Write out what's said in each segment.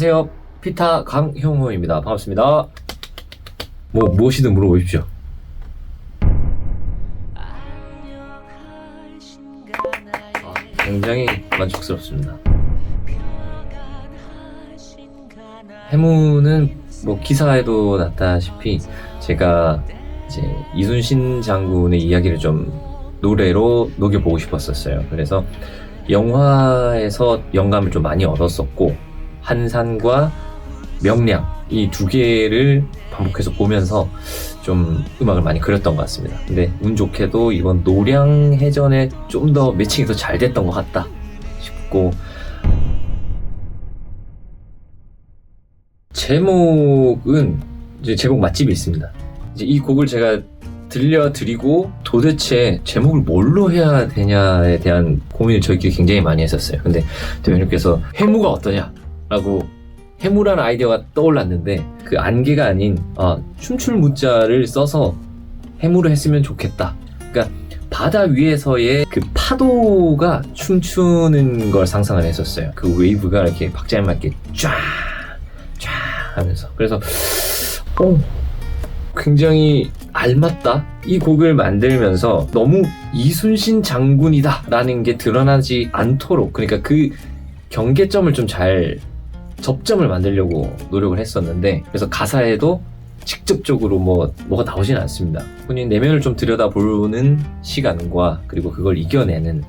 안녕하세요. 피타 강형호입니다. 반갑습니다. 무엇이든 물어보십시오. 굉장히 만족스럽습니다. 해무는 기사에도 났다시피 제가 이제 이순신 장군의 이야기를 좀 노래로 녹여보고 싶었었어요. 그래서 영화에서 영감을 좀 많이 얻었었고, 한산과 명량 이 두 개를 반복해서 보면서 좀 음악을 많이 그렸던 것 같습니다. 근데 운 좋게도 이번 노량해전에 좀 더 매칭이 더 잘 됐던 것 같다 싶고, 제목은 이제 제목 맛집이 있습니다. 이제 이 곡을 제가 들려드리고 도대체 제목을 뭘로 해야 되냐에 대한 고민을 저희끼리 굉장히 많이 했었어요. 근데 대표님께서 해무가 어떠냐라고, 해무라는 아이디어가 떠올랐는데 그 안개가 아닌 춤출 무자를 써서 해무를 했으면 좋겠다. 그러니까 바다 위에서의 그 파도가 춤추는 걸 상상을 했었어요. 그 웨이브가 이렇게 박자에 맞게 쫙 하면서. 그래서 굉장히 알맞다. 이 곡을 만들면서 너무 이순신 장군이다 라는 게 드러나지 않도록, 그러니까 그 경계점을 좀 잘 접점을 만들려고 노력을 했었는데, 그래서 가사에도 직접적으로 뭐가 나오진 않습니다. 본인 내면을 좀 들여다보는 시간과 그리고 그걸 이겨내는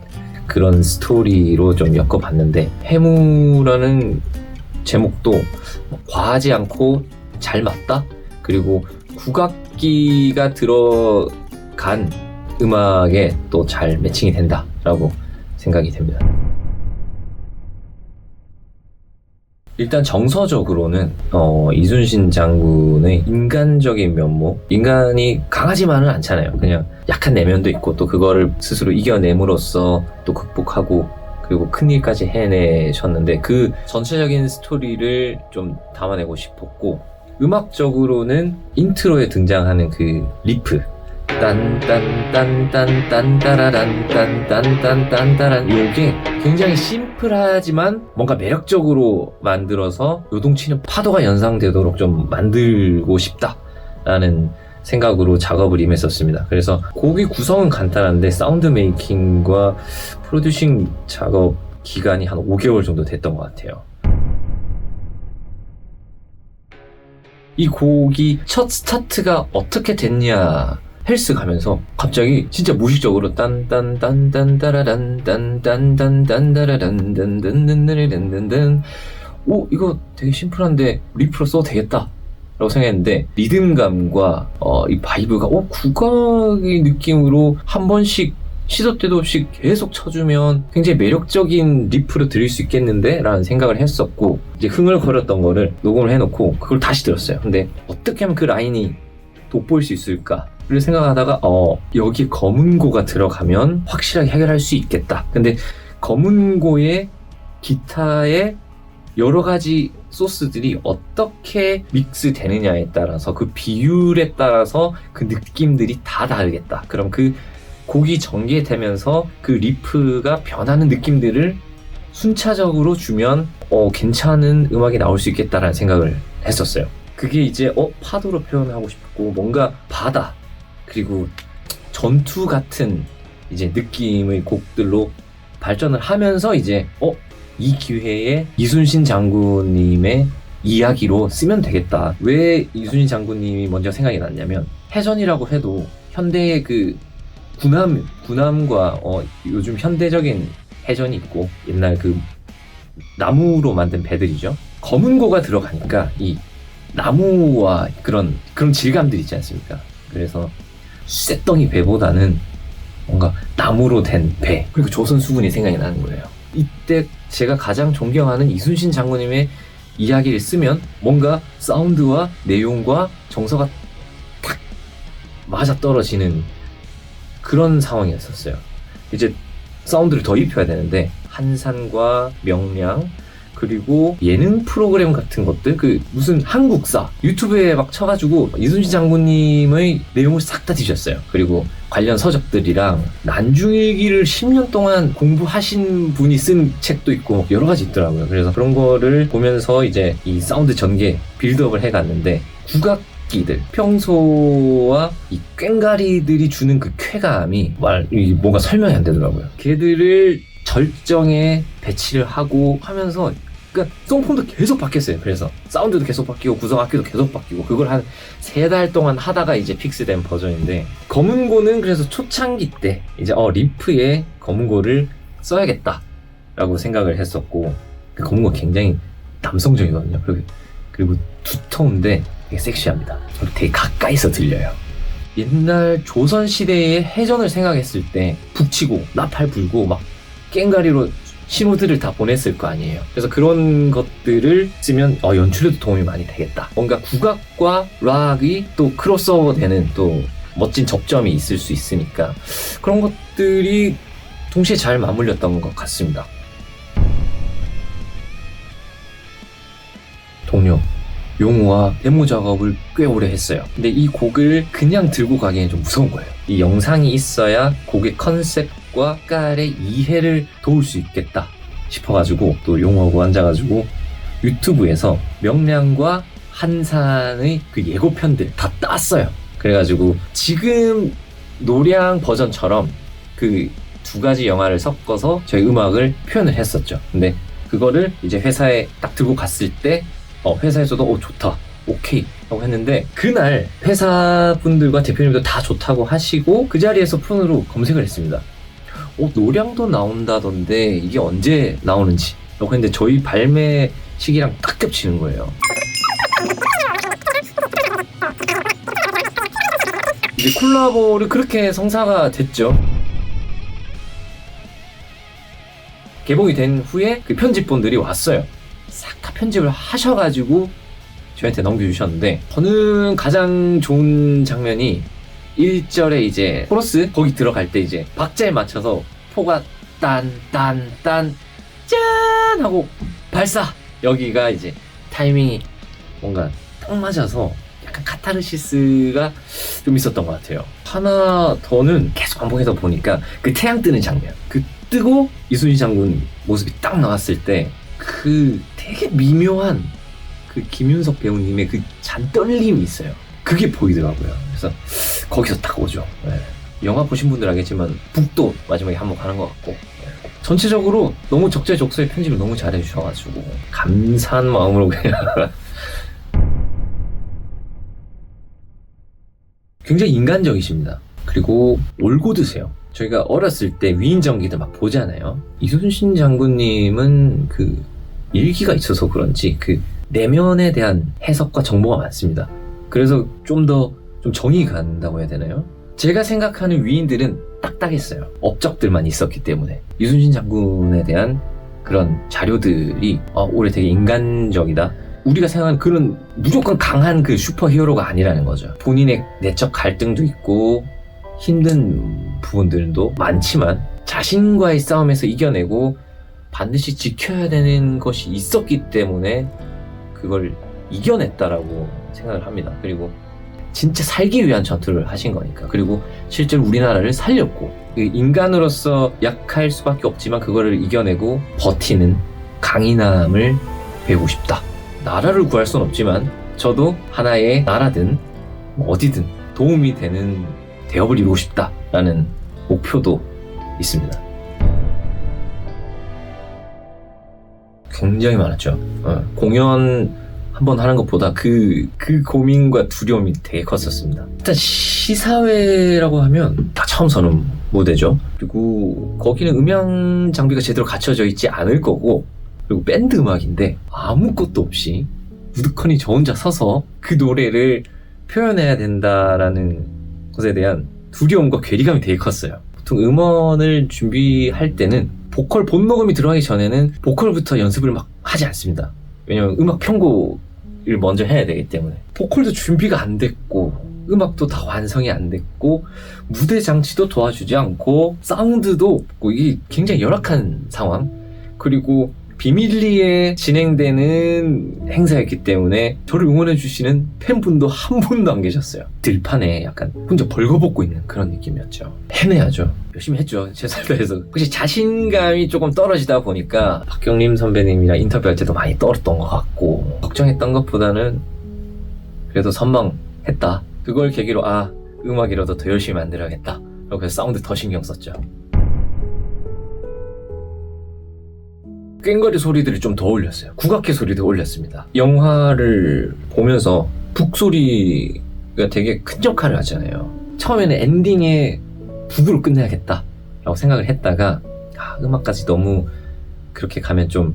그런 스토리로 좀 엮어봤는데, 해무라는 제목도 과하지 않고 잘 맞다. 그리고 국악기가 들어간 음악에 또 잘 매칭이 된다라고 생각이 됩니다. 일단 정서적으로는 이순신 장군의 인간적인 면목, 인간이 강하지만은 않잖아요. 그냥 약한 내면도 있고, 또 그거를 스스로 이겨냄으로써 또 극복하고 그리고 큰일까지 해내셨는데, 그 전체적인 스토리를 좀 담아내고 싶었고, 음악적으로는 인트로에 등장하는 그 리프 딴딴딴딴딴따라란 딴딴딴딴따란, 요게 굉장히 심플하지만 뭔가 매력적으로 만들어서 요동치는 파도가 연상되도록 좀 만들고 싶다라는 생각으로 작업을 임했었습니다. 그래서 곡의 구성은 간단한데 사운드 메이킹과 프로듀싱 작업 기간이 한 5개월 정도 됐던 것 같아요. 이 곡이 첫 스타트가 어떻게 됐냐, 헬스 가면서 갑자기 진짜 무의식적으로 딴딴딴딴따라란 딴딴딴딴따라란 딴딴딴딴딴딴, 이거 되게 심플한데 리프로 써도 되겠다 라고 생각했는데, 리듬감과 이 바이브가 국악의 느낌으로 한 번씩 시도 때도 없이 계속 쳐주면 굉장히 매력적인 리프로 들을 수 있겠는데 라는 생각을 했었고, 이제 흥얼거렸던 거를 녹음을 해놓고 그걸 다시 들었어요. 근데 어떻게 하면 그 라인이 돋보일 수 있을까를 생각하다가 여기 검은고가 들어가면 확실하게 해결할 수 있겠다. 근데 검은고의 기타의 여러 가지 소스들이 어떻게 믹스 되느냐에 따라서, 그 비율에 따라서 그 느낌들이 다 다르겠다. 그럼 그 곡이 전개되면서 그 리프가 변하는 느낌들을 순차적으로 주면 괜찮은 음악이 나올 수 있겠다라는 생각을 했었어요. 그게 이제 파도로 표현하고 싶고, 뭔가 바다 그리고 전투 같은 이제 느낌의 곡들로 발전을 하면서, 이제 이 기회에 이순신 장군님의 이야기로 쓰면 되겠다. 왜 이순신 장군님이 먼저 생각이 났냐면, 해전이라고 해도 현대의 그 군함과 요즘 현대적인 해전이 있고, 옛날 그 나무로 만든 배들이죠. 검은고가 들어가니까 이 나무와 그런 질감들이 있지 않습니까? 그래서 쇳덩이 배보다는 뭔가 나무로 된 배, 그리고 조선 수군이 생각이 나는 거예요. 이때 제가 가장 존경하는 이순신 장군님의 이야기를 쓰면 뭔가 사운드와 내용과 정서가 탁 맞아떨어지는 그런 상황이었었어요. 이제 사운드를 더 입혀야 되는데, 한산과 명량 그리고 예능 프로그램 같은 것들, 그 무슨 한국사 유튜브에 막 쳐가지고 이순신 장군님의 내용을 싹 다 뒤졌어요. 그리고 관련 서적들이랑 난중일기를 10년 동안 공부하신 분이 쓴 책도 있고 여러 가지 있더라고요. 그래서 그런 거를 보면서 이제 이 사운드 전개 빌드업을 해갔는데, 국악기들 평소와 이 꽹가리들이 주는 그 쾌감이 뭔가 설명이 안 되더라고요. 걔들을 절정에 배치를 하고 하면서, 그러니까 송폼도 계속 바뀌었어요. 그래서 사운드도 계속 바뀌고 구성악기도 계속 바뀌고, 그걸 한 3달 동안 하다가 이제 픽스된 버전인데, 검은고는 그래서 초창기 때 이제 리프에 검은고를 써야겠다 라고 생각을 했었고, 그 검은고 굉장히 남성적이거든요. 그리고 두터운데 되게 섹시합니다. 되게 가까이서 들려요. 옛날 조선시대의 해전을 생각했을 때 북치고 나팔 불고 막 꽹가리로 신호들을 다 보냈을 거 아니에요. 그래서 그런 것들을 쓰면 연출에도 도움이 많이 되겠다. 뭔가 국악과 락이 또 크로스오버 되는 또 멋진 접점이 있을 수 있으니까 그런 것들이 동시에 잘 맞물렸던 것 같습니다. 동료 용우와 데모 작업을 꽤 오래 했어요. 근데 이 곡을 그냥 들고 가기엔 좀 무서운 거예요. 이 영상이 있어야 곡의 컨셉과 깔의 이해를 도울 수 있겠다 싶어가지고 또 용우하고 앉아가지고 유튜브에서 명량과 한산의 그 예고편들 다 땄어요. 그래가지고 지금 노량 버전처럼 그 2가지 영화를 섞어서 저희 음악을 표현을 했었죠. 근데 그거를 이제 회사에 딱 들고 갔을 때 회사에서도 좋다, 오케이 하고 했는데, 그날 회사분들과 대표님도 다 좋다고 하시고 그 자리에서 폰으로 검색을 했습니다. 노량도 나온다던데 이게 언제 나오는지 라고 했는데 저희 발매 시기랑 딱 겹치는 거예요. 이제 콜라보를 그렇게 성사가 됐죠. 개봉이 된 후에 그 편집본들이 왔어요. 싹 다 편집을 하셔가지고 저한테 넘겨주셨는데, 저는 가장 좋은 장면이 1절에 이제 코러스 거기 들어갈 때 이제 박자에 맞춰서 포가 딴 짠 하고 발사, 여기가 이제 타이밍이 뭔가 딱 맞아서 약간 카타르시스가 좀 있었던 것 같아요. 하나 더는 계속 반복해서 보니까 그 태양 뜨는 장면, 그 뜨고 이순신 장군 모습이 딱 나왔을 때 그 되게 미묘한 그 김윤석 배우님의 그 잔떨림이 있어요. 그게 보이더라고요. 그래서 거기서 딱 오죠. 네. 영화 보신 분들 알겠지만 북도 마지막에 한번 가는 것 같고, 네. 전체적으로 너무 적재적소에 편집을 너무 잘해주셔가지고 감사한 마음으로 그냥 굉장히 인간적이십니다. 그리고 올고드세요. 저희가 어렸을 때 위인전기들 막 보잖아요. 이순신 장군님은 그 일기가 있어서 그런지 그 내면에 대한 해석과 정보가 많습니다. 그래서 좀 더 정이 간다고 해야 되나요? 제가 생각하는 위인들은 딱딱했어요. 업적들만 있었기 때문에. 이순신 장군에 대한 그런 자료들이 올해 되게 인간적이다. 우리가 생각하는 그런 무조건 강한 그 슈퍼히어로가 아니라는 거죠. 본인의 내적 갈등도 있고 힘든 부분들도 많지만 자신과의 싸움에서 이겨내고 반드시 지켜야 되는 것이 있었기 때문에 그걸 이겨냈다라고 생각을 합니다. 그리고 진짜 살기 위한 전투를 하신 거니까. 그리고 실제로 우리나라를 살렸고, 인간으로서 약할 수밖에 없지만 그거를 이겨내고 버티는 강인함을 배우고 싶다. 나라를 구할 수는 없지만 저도 하나의 나라든 어디든 도움이 되는 대업을 이루고 싶다라는 목표도 있습니다. 굉장히 많았죠. 공연 한번 하는 것보다 그 고민과 두려움이 되게 컸었습니다. 일단 시사회라고 하면 다 처음 서는 무대죠. 그리고 거기는 음향 장비가 제대로 갖춰져 있지 않을 거고, 그리고 밴드 음악인데 아무것도 없이 우두커니 저 혼자 서서 그 노래를 표현해야 된다라는 것에 대한 두려움과 괴리감이 되게 컸어요. 보통 음원을 준비할 때는 보컬 본녹음이 들어가기 전에는 보컬부터 연습을 막 하지 않습니다. 왜냐면 음악 편곡을 먼저 해야 되기 때문에. 보컬도 준비가 안 됐고 음악도 다 완성이 안 됐고 무대 장치도 도와주지 않고 사운드도 없고, 이게 굉장히 열악한 상황. 그리고 비밀리에 진행되는 행사였기 때문에 저를 응원해주시는 팬분도 한 분도 안 계셨어요. 들판에 약간 혼자 벌거벗고 있는 그런 느낌이었죠. 해내야죠. 열심히 했죠. 최선을 다해서. 혹시 자신감이 조금 떨어지다 보니까 박경림 선배님이랑 인터뷰할 때도 많이 떨었던 것 같고, 걱정했던 것보다는 그래도 선망했다. 그걸 계기로 음악이라도 더 열심히 만들어야겠다. 그래서 사운드 더 신경 썼죠. 꽹과리 소리들이 좀 더 올렸어요. 국악기 소리도 올렸습니다. 영화를 보면서 북소리가 되게 큰 역할을 하잖아요. 처음에는 엔딩에 북으로 끝내야겠다 라고 생각을 했다가 음악까지 너무 그렇게 가면 좀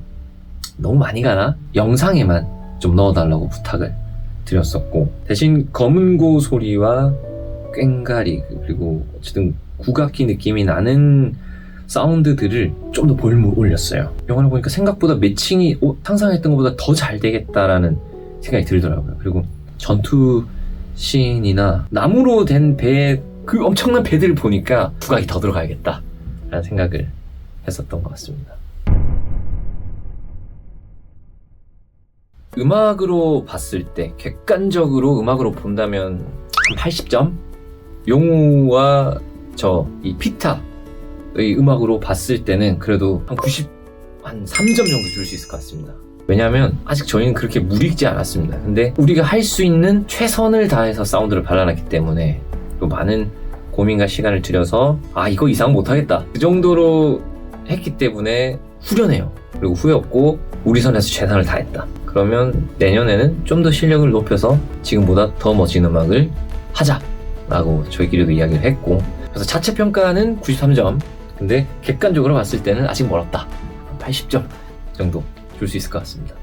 너무 많이 가나? 영상에만 좀 넣어달라고 부탁을 드렸었고, 대신 검은고 소리와 꽹과리 그리고 어쨌든 국악기 느낌이 나는 사운드들을 좀 더 볼륨을 올렸어요. 영화를 보니까 생각보다 매칭이 상상했던 것보다 더 잘 되겠다라는 생각이 들더라고요. 그리고 전투 씬이나 나무로 된 배, 그 엄청난 배들을 보니까 국악이 더 들어가야겠다 라는 생각을 했었던 것 같습니다. 음악으로 봤을 때, 객관적으로 음악으로 본다면 한 80점? 용우와 이 피타의 음악으로 봤을 때는 그래도 한 3점 정도 줄 수 있을 것 같습니다. 왜냐하면 아직 저희는 그렇게 무리익지 않았습니다. 근데 우리가 할 수 있는 최선을 다해서 사운드를 발라놨기 때문에 또 많은 고민과 시간을 들여서 이거 이상 못하겠다 그 정도로 했기 때문에 후련해요. 그리고 후회 없고 우리 선에서 최선을 다했다. 그러면 내년에는 좀 더 실력을 높여서 지금보다 더 멋진 음악을 하자라고 저희끼리도 이야기를 했고, 그래서 자체 평가는 93점, 근데 객관적으로 봤을 때는 아직 멀었다. 80점 정도 줄 수 있을 것 같습니다.